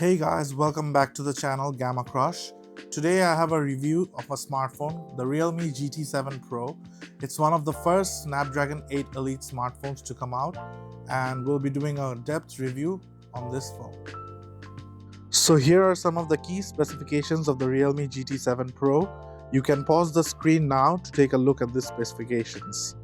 Hey guys, welcome back to the channel Gamma Crush. Today I have a review of a smartphone, the Realme GT7 Pro. It's one of the first Snapdragon 8 Elite smartphones to come out, and we'll be doing a depth review on this phone. So here are some of the key specifications of the Realme GT7 Pro. You can pause the screen now to take a look at the specifications.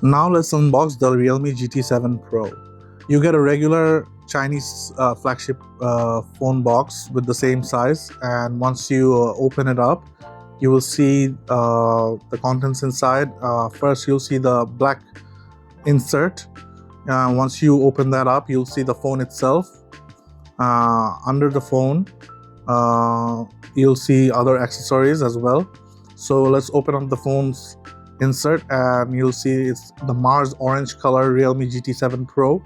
Now let's unbox the Realme GT7 Pro. You get a regular Chinese flagship phone box with the same size, and once you open it up, you will see the contents inside. First, you'll see the black insert. Once you open that up, you'll see the phone itself. Under the phone, you'll see other accessories as well. So let's open up the phone's insert, and you'll see it's the Mars orange color Realme GT7 Pro.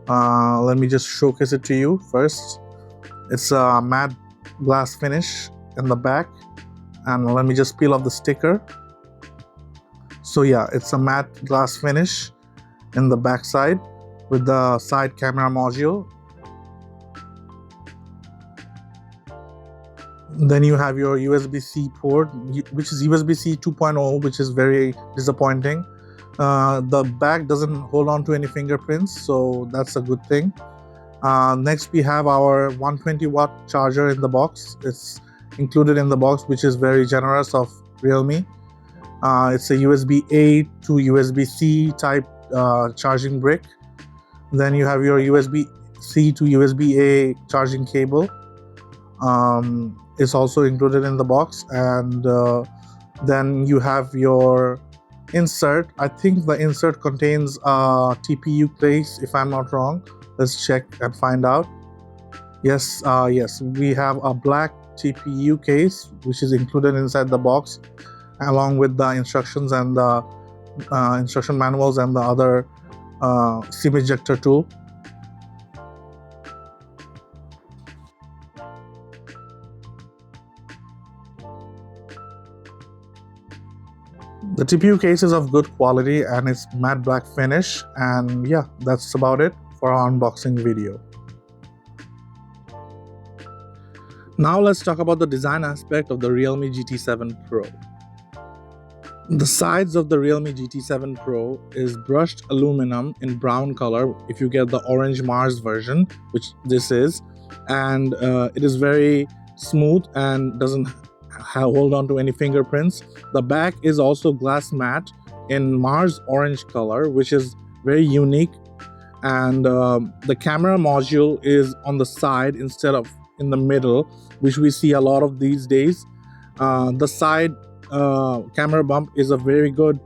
Let me just showcase it to you first. It's a matte glass finish in the back, and let me just peel off the sticker. So yeah, it's a matte glass finish in the back side with the side camera module. Then you have your USB-C port, which is USB-C 2.0, which is very disappointing. The back doesn't hold on to any fingerprints, so that's a good thing. Next, we have our 120-watt charger in the box. It's included in the box, which is very generous of Realme. It's a USB-A to USB-C type charging brick. Then you have your USB-C to USB-A charging cable. Is also included in the box, and then you have your insert. I think the insert contains a TPU case, if I'm not wrong. Let's check and find out. Yes, we have a black TPU case which is included inside the box, along with the instructions and the instruction manuals and the other SIM ejector tool. The TPU case is of good quality and it's matte black finish, and yeah, that's about it for our unboxing video. Now let's talk about the design aspect of the Realme GT7 Pro. The sides of the Realme GT7 Pro is brushed aluminum in brown color if you get the orange Mars version, which this is, and it is very smooth and doesn't hold on to any fingerprints. The back is also glass matte in Mars orange color, which is very unique, and the camera module is on the side instead of in the middle, which we see a lot of these days. The side camera bump is a very good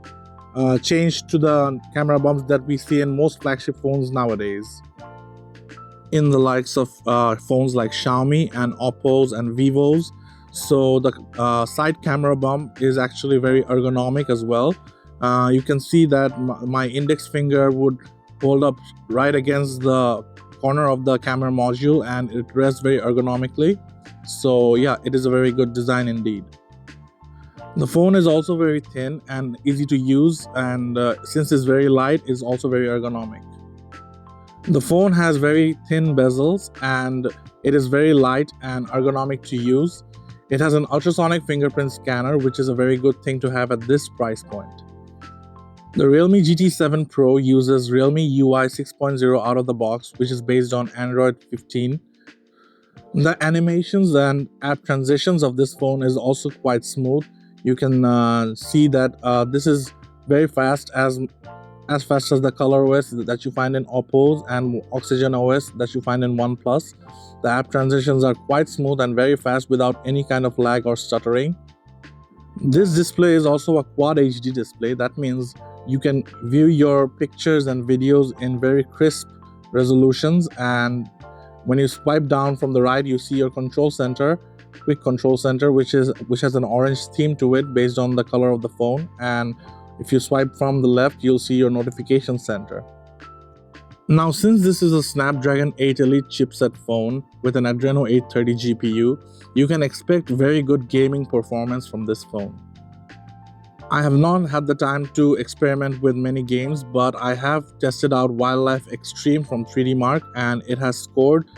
change to the camera bumps that we see in most flagship phones nowadays, in the likes of phones like Xiaomi and Oppo's and Vivo's. So the side camera bump is actually very ergonomic as well. You can see that my index finger would hold up right against the corner of the camera module, and it rests very ergonomically. So yeah, it is a very good design indeed. The phone is also very thin and easy to use, and since it's very light, it's also very ergonomic. The phone has very thin bezels, and it is very light and ergonomic to use. It has an ultrasonic fingerprint scanner, which is a very good thing to have at this price point. The Realme GT7 Pro uses Realme UI 6.0 out of the box, which is based on Android 15. The animations and app transitions of this phone is also quite smooth. You can see that this is very fast, as fast as the ColorOS that you find in Oppo's and Oxygen OS that you find in OnePlus. The app transitions are quite smooth and very fast without any kind of lag or stuttering. This display is also a Quad HD display. That means you can view your pictures and videos in very crisp resolutions, and when you swipe down from the right, you see your control center, quick control center, which has an orange theme to it based on the color of the phone, and if you swipe from the left, you'll see your notification center. Now, since this is a Snapdragon 8 Elite chipset phone with an Adreno 830 GPU, you can expect very good gaming performance from this phone. I have not had the time to experiment with many games, but I have tested out Wildlife Extreme from 3D Mark, and it has scored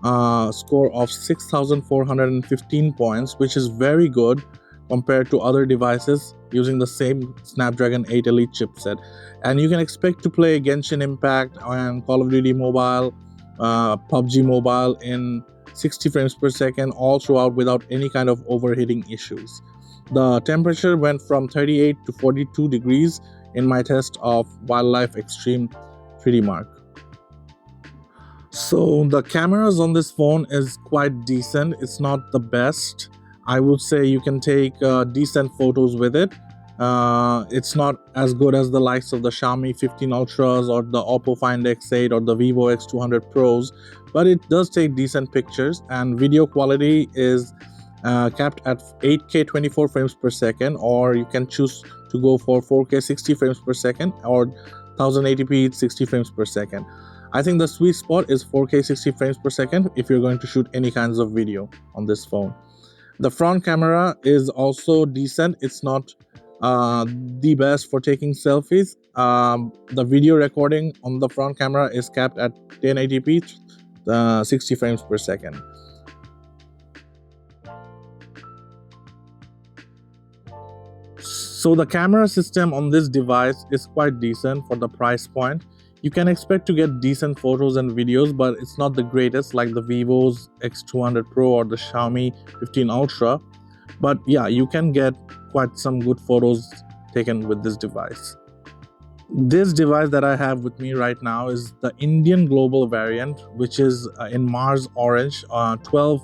a score of 6,415 points, which is very good compared to other devices using the same Snapdragon 8 Elite chipset. And you can expect to play Genshin Impact and Call of Duty Mobile, PUBG Mobile in 60 frames per second all throughout without any kind of overheating issues. The temperature went from 38 to 42 degrees in my test of Wildlife Extreme 3D Mark. So the cameras on this phone is quite decent. It's not the best. I would say you can take decent photos with it. It's not as good as the likes of the Xiaomi 15 Ultras or the Oppo Find X8 or the Vivo X200 Pros, but it does take decent pictures, and video quality is capped at 8K 24 frames per second, or you can choose to go for 4K 60 frames per second or 1080p 60 frames per second. I think the sweet spot is 4K 60 frames per second if you're going to shoot any kinds of video on this phone. The front camera is also decent. It's not the best for taking selfies. The video recording on the front camera is capped at 1080p 60 frames per second. So the camera system on this device is quite decent for the price point. You can expect to get decent photos and videos, but it's not the greatest like the Vivo's X200 Pro or the Xiaomi 15 Ultra. But yeah, you can get quite some good photos taken with this device. This device that I have with me right now is the Indian Global variant, which is in Mars Orange, 12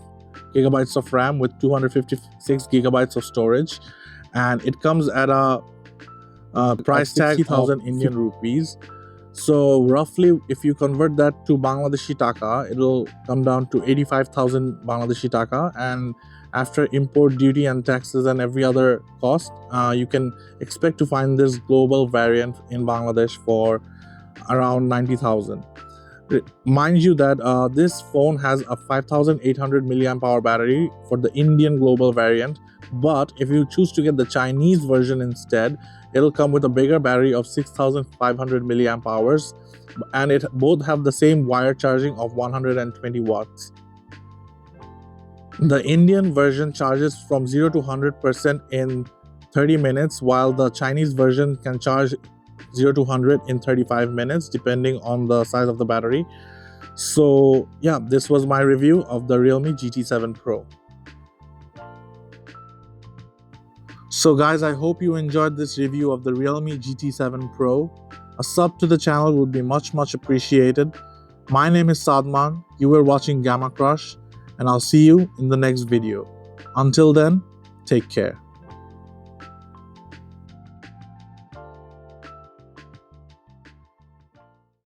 gigabytes of RAM with 256 gigabytes of storage. And it comes at a price tag 60,000 Indian rupees. So roughly, if you convert that to Bangladeshi Taka, it will come down to 85,000 Bangladeshi Taka. And after import duty and taxes and every other cost, you can expect to find this global variant in Bangladesh for around 90,000. Mind you that this phone has a 5,800 milliamp hour battery for the Indian global variant, but if you choose to get the Chinese version instead, it'll come with a bigger battery of 6,500 milliamp hours, and it both have the same wire charging of 120 watts. The Indian version charges from 0 to 100% in 30 minutes, while the Chinese version can charge 0 to 100 in 35 minutes depending on the size of the battery. So yeah, this was my review of the Realme GT7 Pro. So guys, I hope you enjoyed this review of the Realme GT7 Pro. A sub to the channel would be much appreciated. My name is Sadman, you were watching Gamma Crush, and I'll see you in the next video. Until then, take care.